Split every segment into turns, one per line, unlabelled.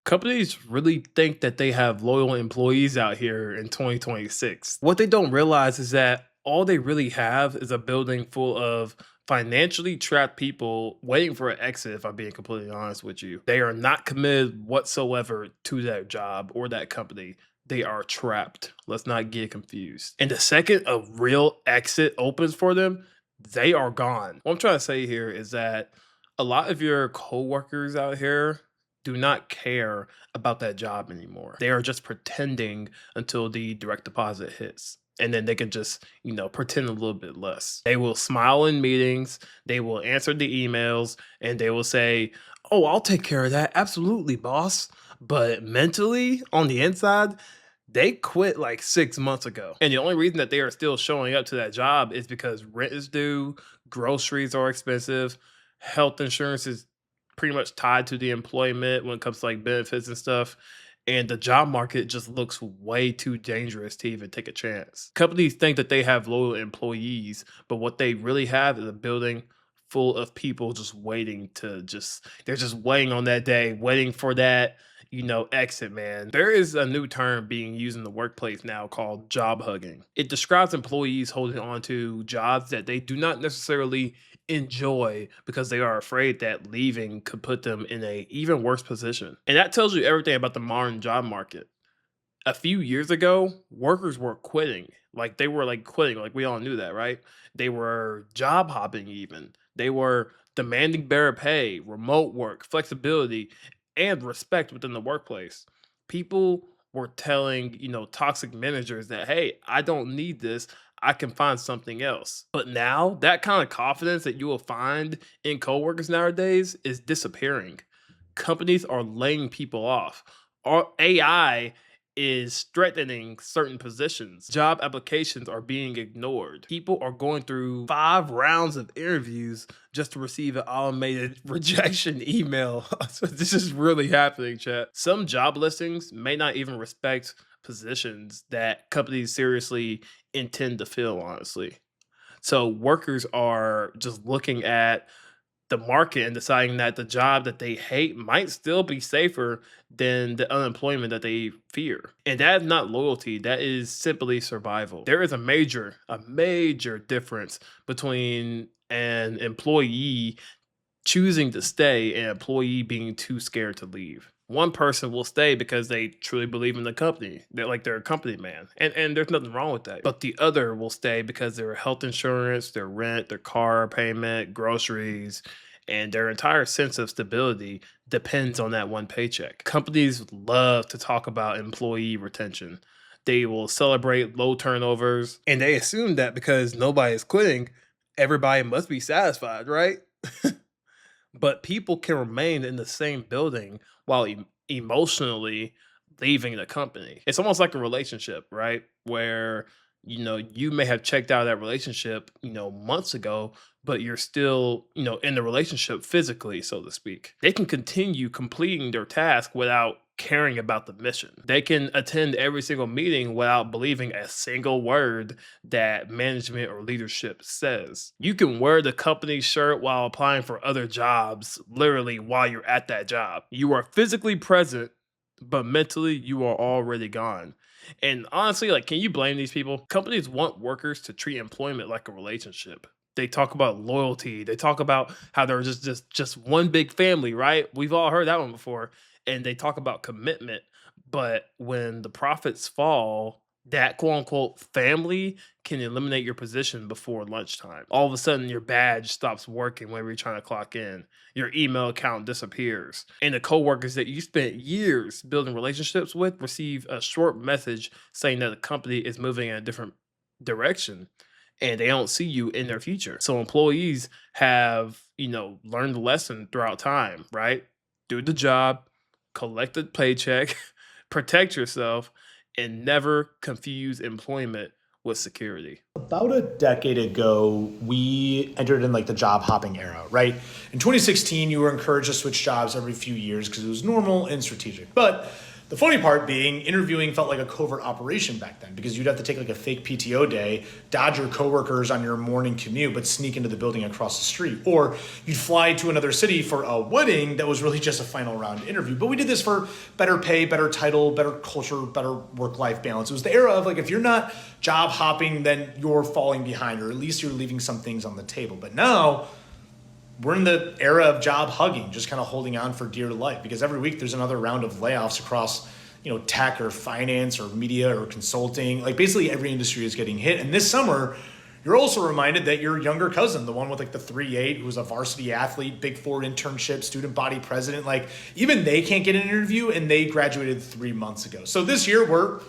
Companies really think that they have loyal employees out here in 2026. What they don't realize is that all they really have is a building full of financially trapped people waiting for an exit, if I'm being completely honest with you. They are not committed whatsoever to that job or that company. They are trapped. Let's not get confused. And the second a real exit opens for them, they are gone. What I'm trying to say here is that a lot of your coworkers out here do not care about that job anymore. They are just pretending until the direct deposit hits. And then they can just, pretend a little bit less. They will smile in meetings, they will answer the emails, and they will say, "Oh, I'll take care of that. Absolutely, boss." But mentally, on the inside, they quit like 6 months ago. And the only reason that they are still showing up to that job is because rent is due, groceries are expensive, health insurance is pretty much tied to the employment when it comes to like benefits and stuff. And the job market just looks way too dangerous to even take a chance. Companies think that they have loyal employees, but what they really have is a building full of people just waiting to they're just waiting on that day, waiting for that, exit, man. There is a new term being used in the workplace now called job hugging. It describes employees holding on to jobs that they do not necessarily enjoy because they are afraid that leaving could put them in a even worse position. And that tells you everything about the modern job market. A few years ago, workers were quitting. Like they were like quitting. Like we all knew that, right? They were job hopping even. They were demanding better pay, remote work, flexibility, and respect within the workplace. People were telling, toxic managers that, "Hey, I don't need this. I can find something else." But now that kind of confidence that you will find in coworkers nowadays is disappearing. Companies are laying people off. Our AI is threatening certain positions. Job applications are being ignored. People are going through 5 rounds of interviews just to receive an automated rejection email. So this is really happening, chat. Some job listings may not even respect positions that companies seriously intend to fill, honestly. So workers are just looking at the market and deciding that the job that they hate might still be safer than the unemployment that they fear. And that is not loyalty, that is simply survival. There is a major difference between an employee choosing to stay and an employee being too scared to leave. One person will stay because they truly believe in the company. They're a company man. And there's nothing wrong with that. But the other will stay because their health insurance, their rent, their car payment, groceries, and their entire sense of stability depends on that one paycheck. Companies love to talk about employee retention. They will celebrate low turnovers, and they assume that because nobody is quitting, everybody must be satisfied, right? But people can remain in the same building while emotionally leaving the company. It's almost like a relationship, right? Where you may have checked out of that relationship, months ago, but you're still, in the relationship physically, so to speak. They can continue completing their task without caring about the mission. They can attend every single meeting without believing a single word that management or leadership says. You can wear the company shirt while applying for other jobs, literally while you're at that job. You are physically present, but mentally you are already gone. And honestly, like, can you blame these people? Companies want workers to treat employment like a relationship. They talk about loyalty. They talk about how they're just one big family, right? We've all heard that one before. And they talk about commitment, but when the profits fall, that quote unquote family can eliminate your position before lunchtime. All of a sudden, your badge stops working whenever you're trying to clock in. Your email account disappears. And the coworkers that you spent years building relationships with receive a short message saying that the company is moving in a different direction and they don't see you in their future. So employees have, learned the lesson throughout time, right? Do the job, collect a paycheck, protect yourself, and never confuse employment with security.
About a decade ago, we entered in like the job hopping era, right? In 2016, you were encouraged to switch jobs every few years because it was normal and strategic. But The funny part being, interviewing felt like a covert operation back then because you'd have to take like a fake PTO day, dodge your coworkers on your morning commute, but sneak into the building across the street. Or you'd fly to another city for a wedding that was really just a final round interview. But we did this for better pay, better title, better culture, better work-life balance. It was the era of like, if you're not job hopping, then you're falling behind, or at least you're leaving some things on the table. But now, we're in the era of job hugging, just kind of holding on for dear life because every week there's another round of layoffs across, tech or finance or media or consulting. Like basically every industry is getting hit. And this summer, you're also reminded that your younger cousin, the one with like the 3.8, who's a varsity athlete, Big Four internship, student body president, like even they can't get an interview and they graduated 3 months ago. So this year we're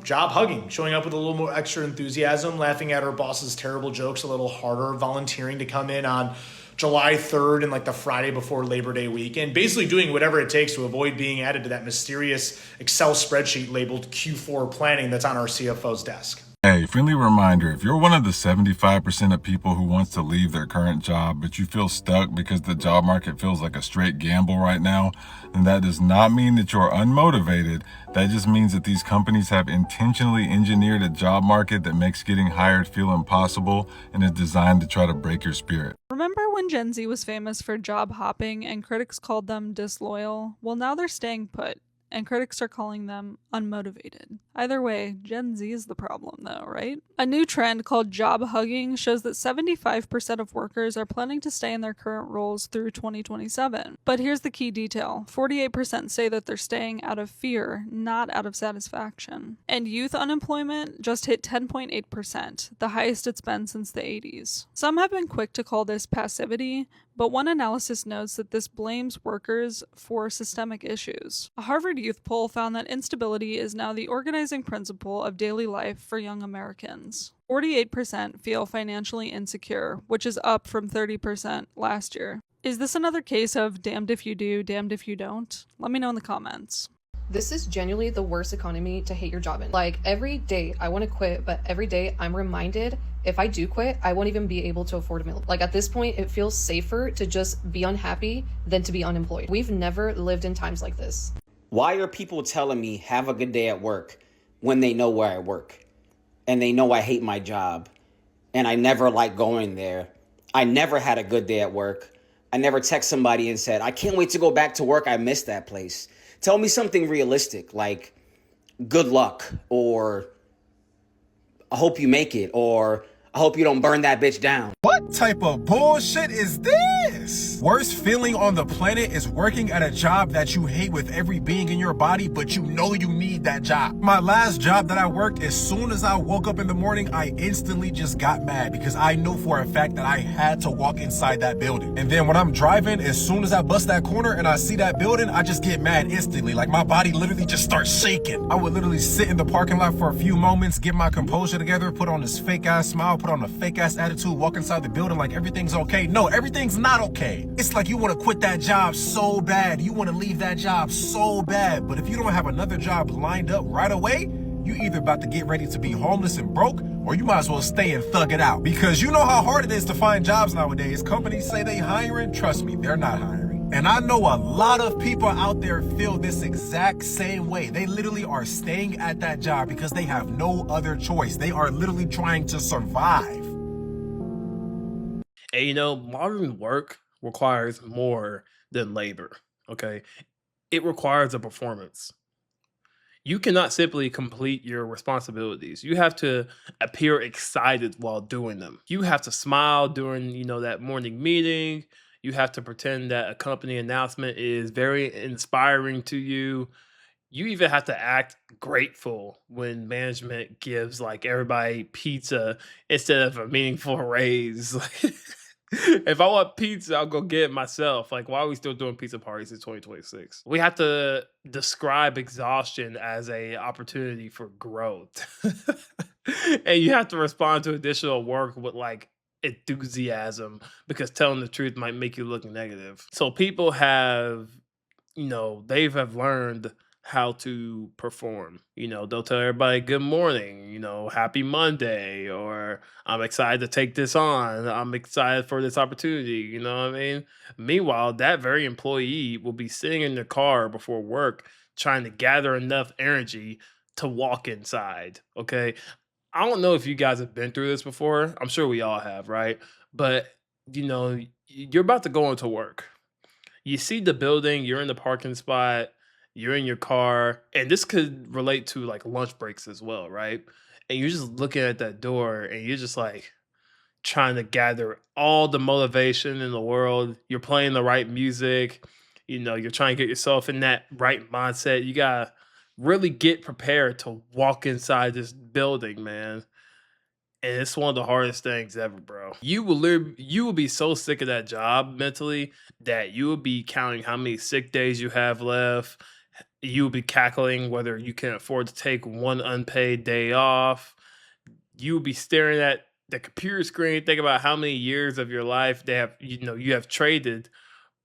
job hugging, showing up with a little more extra enthusiasm, laughing at our boss's terrible jokes a little harder, volunteering to come in on July 3rd and like the Friday before Labor Day weekend, basically doing whatever it takes to avoid being added to that mysterious Excel spreadsheet labeled Q4 planning that's on our CFO's desk.
Hey, friendly reminder, if you're one of the 75% of people who wants to leave their current job, but you feel stuck because the job market feels like a straight gamble right now, then that does not mean that you're unmotivated. That just means that these companies have intentionally engineered a job market that makes getting hired feel impossible and is designed to try to break your spirit.
Remember when Gen Z was famous for job hopping and critics called them disloyal? Well, now they're staying put, and critics are calling them unmotivated. Either way, Gen Z is the problem though, right? A new trend called job hugging shows that 75% of workers are planning to stay in their current roles through 2027. But here's the key detail. 48% say that they're staying out of fear, not out of satisfaction. And youth unemployment just hit 10.8%, the highest it's been since the 80s. Some have been quick to call this passivity, but one analysis notes that this blames workers for systemic issues. A Harvard youth poll found that instability is now the organizing principle of daily life for young Americans. 48% feel financially insecure, which is up from 30% last year. Is this another case of damned if you do, damned if you don't? Let me know in the comments.
This is genuinely the worst economy to hate your job in. Like, every day I want to quit, but every day I'm reminded if I do quit, I won't even be able to afford a meal. Like, at this point, it feels safer to just be unhappy than to be unemployed. We've never lived in times like this.
Why are people telling me have a good day at work when they know where I work and they know I hate my job and I never like going there? I never had a good day at work. I never text somebody and said, I can't wait to go back to work. I miss that place. Tell me something realistic, like good luck, or I hope you make it, or I hope you don't burn that bitch down.
What type of bullshit is this? Worst feeling on the planet is working at a job that you hate with every being in your body, but you know you need that job. My last job that I worked, as soon as I woke up in the morning, I instantly just got mad because I know for a fact that I had to walk inside that building. And then when I'm driving, as soon as I bust that corner and I see that building, I just get mad instantly. Like, my body literally just starts shaking. I would literally sit in the parking lot for a few moments, get my composure together, put on this fake ass smile, put on a fake ass attitude, walk inside the building like everything's okay. No, everything's not okay. It's like you want to quit that job so bad. You want to leave that job so bad. But if you don't have another job lined up right away, you either about to get ready to be homeless and broke, or you might as well stay and thug it out. Because you know how hard it is to find jobs nowadays. Companies say they hiring. Trust me, they're not hiring. And I know a lot of people out there feel this exact same way. They literally are staying at that job because they have no other choice. They are literally trying to survive.
And modern work requires more than labor. Okay. It requires a performance. You cannot simply complete your responsibilities. You have to appear excited while doing them. You have to smile during, that morning meeting. You have to pretend that a company announcement is very inspiring to you. You even have to act grateful when management gives like everybody pizza instead of a meaningful raise. Like, if I want pizza, I'll go get it myself. Like, why are we still doing pizza parties in 2026? We have to describe exhaustion as a opportunity for growth. And you have to respond to additional work with like enthusiasm because telling the truth might make you look negative. So people have, they have learned how to perform. They'll tell everybody good morning, happy Monday, or I'm excited to take this on. I'm excited for this opportunity. You know what I mean? Meanwhile, that very employee will be sitting in their car before work trying to gather enough energy to walk inside. Okay. I don't know if you guys have been through this before. I'm sure we all have, right? But you're about to go into work. You see the building, you're in the parking spot, you're in your car, and this could relate to like lunch breaks as well, right? And you're just looking at that door and you're just like trying to gather all the motivation in the world. You're playing the right music, you're trying to get yourself in that right mindset. You gotta really get prepared to walk inside this building, man. And it's one of the hardest things ever, bro. You will be so sick of that job mentally that you will be counting how many sick days you have left. You will be cackling whether you can afford to take one unpaid day off. You will be staring at the computer screen, think about how many years of your life you have traded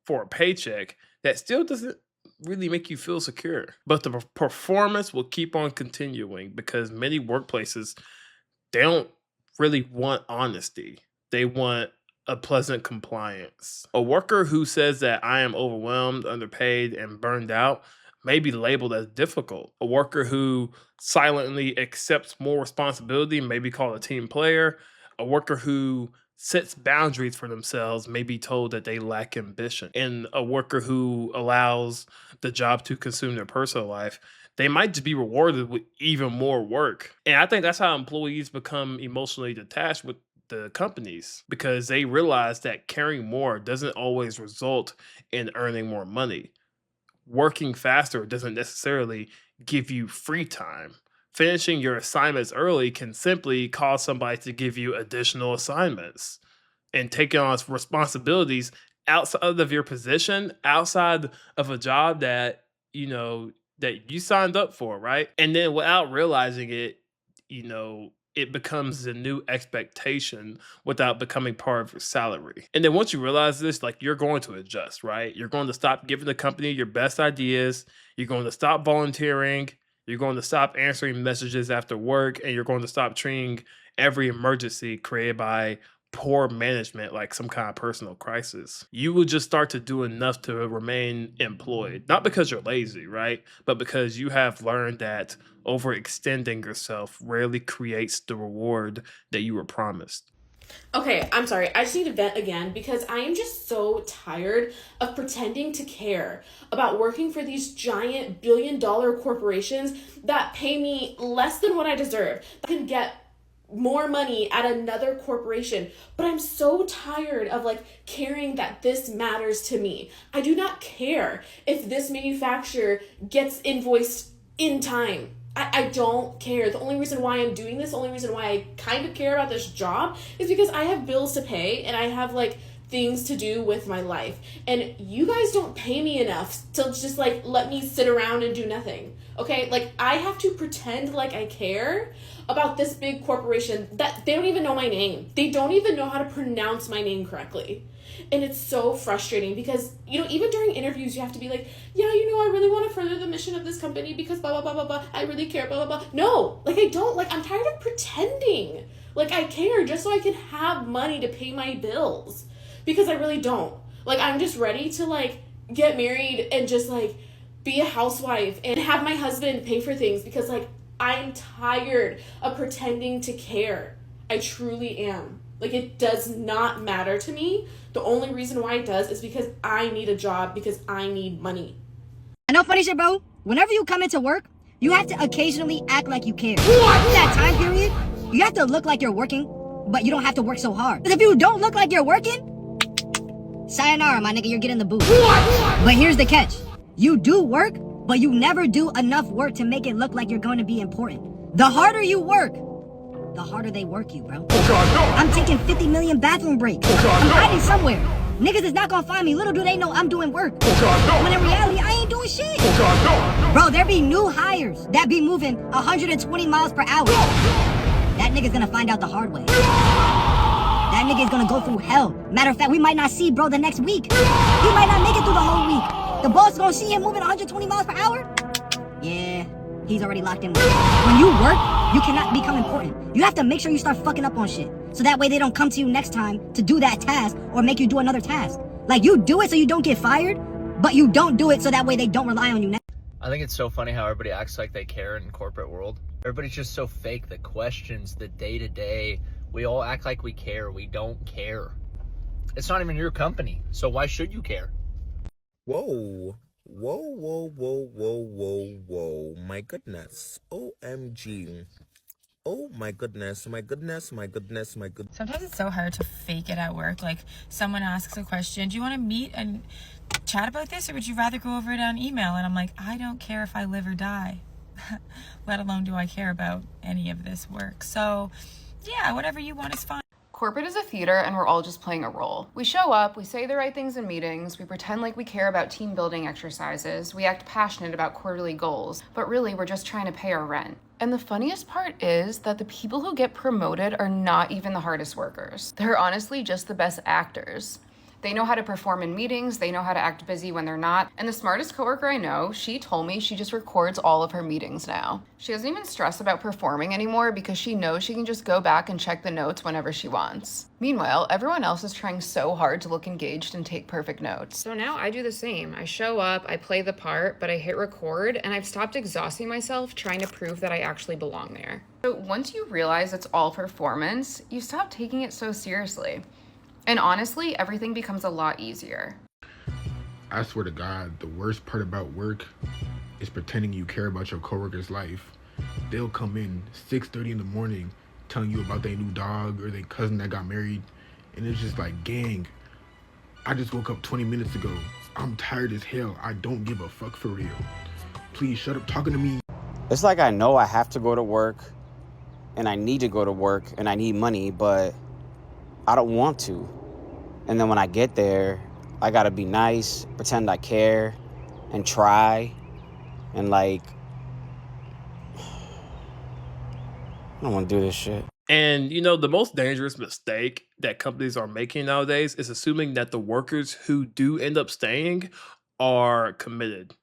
for a paycheck that still doesn't really make you feel secure. But the performance will keep on continuing because many workplaces, they don't really want honesty. They want a pleasant compliance. A worker who says that I am overwhelmed, underpaid, and burned out may be labeled as difficult. A worker who silently accepts more responsibility may be called a team player. A worker who sets boundaries for themselves may be told that they lack ambition. And a worker who allows the job to consume their personal life, they might just be rewarded with even more work. And I think that's how employees become emotionally detached with the companies, because they realize that caring more doesn't always result in earning more money. Working faster doesn't necessarily give you free time. Finishing your assignments early can simply cause somebody to give you additional assignments. And taking on responsibilities outside of your position, outside of a job that you signed up for, right? And then without realizing it, it becomes a new expectation without becoming part of your salary. And then once you realize this, like, you're going to adjust, right? You're going to stop giving the company your best ideas. You're going to stop volunteering. You're going to stop answering messages after work, and you're going to stop treating every emergency created by poor management like some kind of personal crisis. You will just start to do enough to remain employed, not because you're lazy, right? But because you have learned that overextending yourself rarely creates the reward that you were promised.
Okay, I'm sorry. I just need to vent again because I am just so tired of pretending to care about working for these giant billion-dollar corporations that pay me less than what I deserve. I can get more money at another corporation, but I'm so tired of caring that this matters to me. I do not care if this manufacturer gets invoiced in time. I don't care. The only reason why I'm doing this, the only reason why I kind of care about this job is because I have bills to pay and I have things to do with my life. And you guys don't pay me enough to just let me sit around and do nothing. Okay? I have to pretend like I care about this big corporation that they don't even know my name. They don't even know how to pronounce my name correctly. And it's so frustrating because, even during interviews, you have to be like, yeah, I really want to further the mission of this company because blah, blah, blah, blah, blah. I really care, blah, blah, blah. No, I don't. I'm tired of pretending I care just so I can have money to pay my bills, because I really don't. I'm just ready to, get married and just, be a housewife and have my husband pay for things because, I'm tired of pretending to care. I truly am. It does not matter to me. The only reason why it does is because I need a job, because I need money.
I know funny shit, bro. Whenever you come into work, you have to occasionally act like you care. What? In that time period, you have to look like you're working, but you don't have to work so hard. Because if you don't look like you're working, sayonara, my nigga, you're getting the boot. What? But here's the catch. You do work, but you never do enough work to make it look like you're going to be important. The harder you work, the harder they work you, bro. Oh God, no. I'm taking 50 million bathroom breaks. Oh God, I'm hiding somewhere. Niggas is not gonna find me. Little do they know I'm doing work. Oh God, no. When in reality, I ain't doing shit. Oh God, no. Bro, there be new hires that be moving 120 miles per hour. That nigga's gonna find out the hard way. That nigga's gonna go through hell. Matter of fact, we might not see bro the next week. He might not make it through the whole week. The boss is gonna see him moving 120 miles per hour. Yeah, he's already locked in. When you work, you cannot become important. You have to make sure you start fucking up on shit, so that way they don't come to you next time to do that task or make you do another task. You do it so you don't get fired, but you don't do it so that way they don't rely on you next.
I think it's so funny how everybody acts like they care in corporate world. Everybody's just so fake. The questions, the day-to-day, we all act like we care. We don't care. It's not even your company, so why should you care?
Whoa. Whoa, whoa, whoa, whoa, whoa, whoa. My goodness. OMG. Oh my goodness, my goodness, my goodness, my goodness.
Sometimes it's so hard to fake it at work. Like, someone asks a question, do you want to meet and chat about this, or would you rather go over it on email? And I'm like, I don't care if I live or die. Let alone do I care about any of this work. So yeah, whatever you want is fine.
Corporate is a theater and we're all just playing a role. We show up, we say the right things in meetings, we pretend like we care about team building exercises, we act passionate about quarterly goals, but really we're just trying to pay our rent. And the funniest part is that the people who get promoted are not even the hardest workers. They're honestly just the best actors. They know how to perform in meetings, they know how to act busy when they're not. And the smartest coworker I know, she told me she just records all of her meetings now. She doesn't even stress about performing anymore because she knows she can just go back and check the notes whenever she wants. Meanwhile, everyone else is trying so hard to look engaged and take perfect notes. So now I do the same. I show up, I play the part, but I hit record, and I've stopped exhausting myself trying to prove that I actually belong there. So once you realize it's all performance, you stop taking it so seriously. And honestly, everything becomes a lot easier.
I swear to God, the worst part about work is pretending you care about your coworker's life. They'll come in 6:30 in the morning telling you about their new dog or their cousin that got married, and it's just like, gang, I just woke up 20 minutes ago. I'm tired as hell. I don't give a fuck for real. Please shut up talking to me.
It's like I know I have to go to work, and I need to go to work, and I need money, but I don't want to. And then when I get there, I gotta be nice, pretend I care, and try. And like, I don't wanna do this shit.
And you know, the most dangerous mistake that companies are making nowadays is assuming that the workers who do end up staying are committed.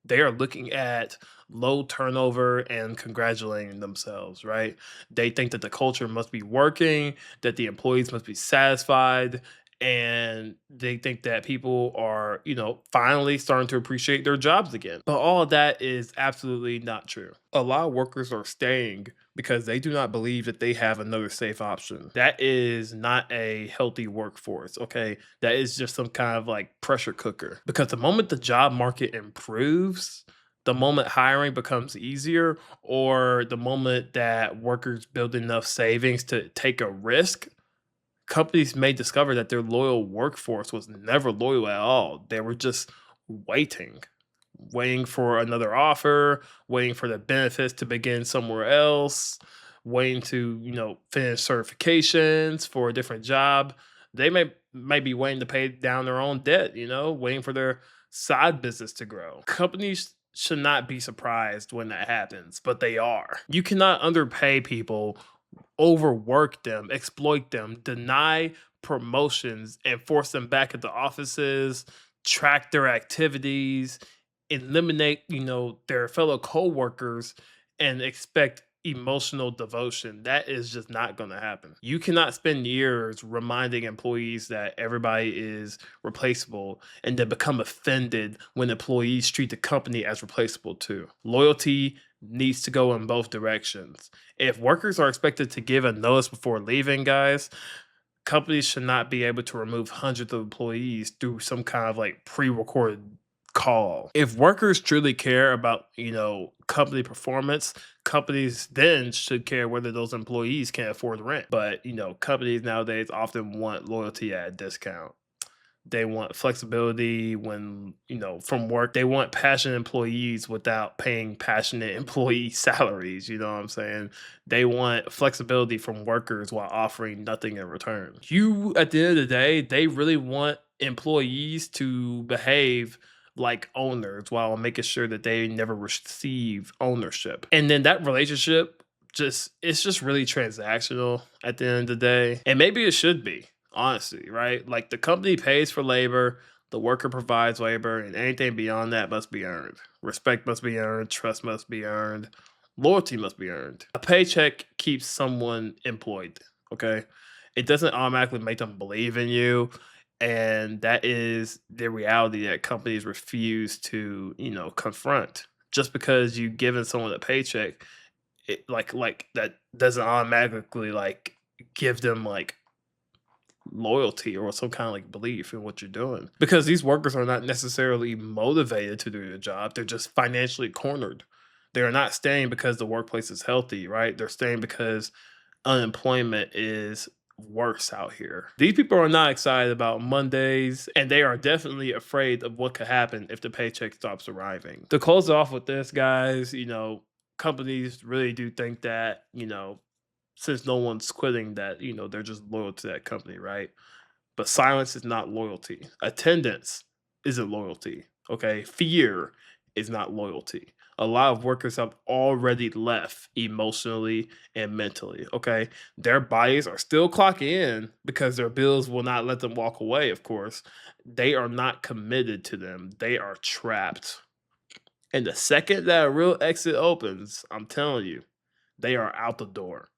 They are looking at low turnover and congratulating themselves, right? They think that the culture must be working, that the employees must be satisfied, and they think that people are, you know, finally starting to appreciate their jobs again. But all of that is absolutely not true. A lot of workers are staying because they do not believe that they have another safe option. That is not a healthy workforce, okay? That is just some kind of like pressure cooker. Because the moment the job market improves, the moment hiring becomes easier, or the moment that workers build enough savings to take a risk, companies may discover that their loyal workforce was never loyal at all. They were just waiting for another offer, waiting for the benefits to begin somewhere else, waiting to, you know, finish certifications for a different job. They may be waiting to pay down their own debt, you know, waiting for their side business to grow. Companies should not be surprised when that happens, but they are. You cannot underpay people, overwork them, exploit them, deny promotions, and force them back at the offices, track their activities, eliminate, you know, their fellow coworkers, and expect emotional devotion. That is just not going to happen. You cannot spend years reminding employees that everybody is replaceable and then become offended when employees treat the company as replaceable too. Loyalty needs to go in both directions. If workers are expected to give a notice before leaving, guys, companies should not be able to remove hundreds of employees through some kind of like pre-recorded call. If workers truly care about, you know, company performance, companies then should care whether those employees can afford rent. But, you know, companies nowadays often want loyalty at a discount. They want flexibility when, you know, from work. They want passionate employees without paying passionate employee salaries. You know what I'm saying? They want flexibility from workers while offering nothing in return. At the end of the day, they really want employees to behave like owners while making sure that they never receive ownership. And then that relationship it's just really transactional at the end of the day. And maybe it should be, honestly, right? Like the company pays for labor, the worker provides labor, and anything beyond that must be earned. Respect must be earned, trust must be earned, loyalty must be earned. A paycheck keeps someone employed, okay? It doesn't automatically make them believe in you. And that is the reality that companies refuse to, confront. Just because you've given someone a paycheck, like that doesn't automatically like give them like loyalty or some kind of like belief in what you're doing. Because these workers are not necessarily motivated to do their job. They're just financially cornered. They are not staying because the workplace is healthy, right? They're staying because unemployment is worse out here. These people are not excited about Mondays, and they are definitely afraid of what could happen if the paycheck stops arriving. To close off with this, guys, companies really do think that, since no one's quitting, that, they're just loyal to that company, right? But silence is not loyalty. Attendance isn't loyalty. Okay. Fear is not loyalty. A lot of workers have already left emotionally and mentally. Okay. Their bodies are still clocking in because their bills will not let them walk away, of course. They are not committed to them, they are trapped. And the second that a real exit opens, I'm telling you, they are out the door.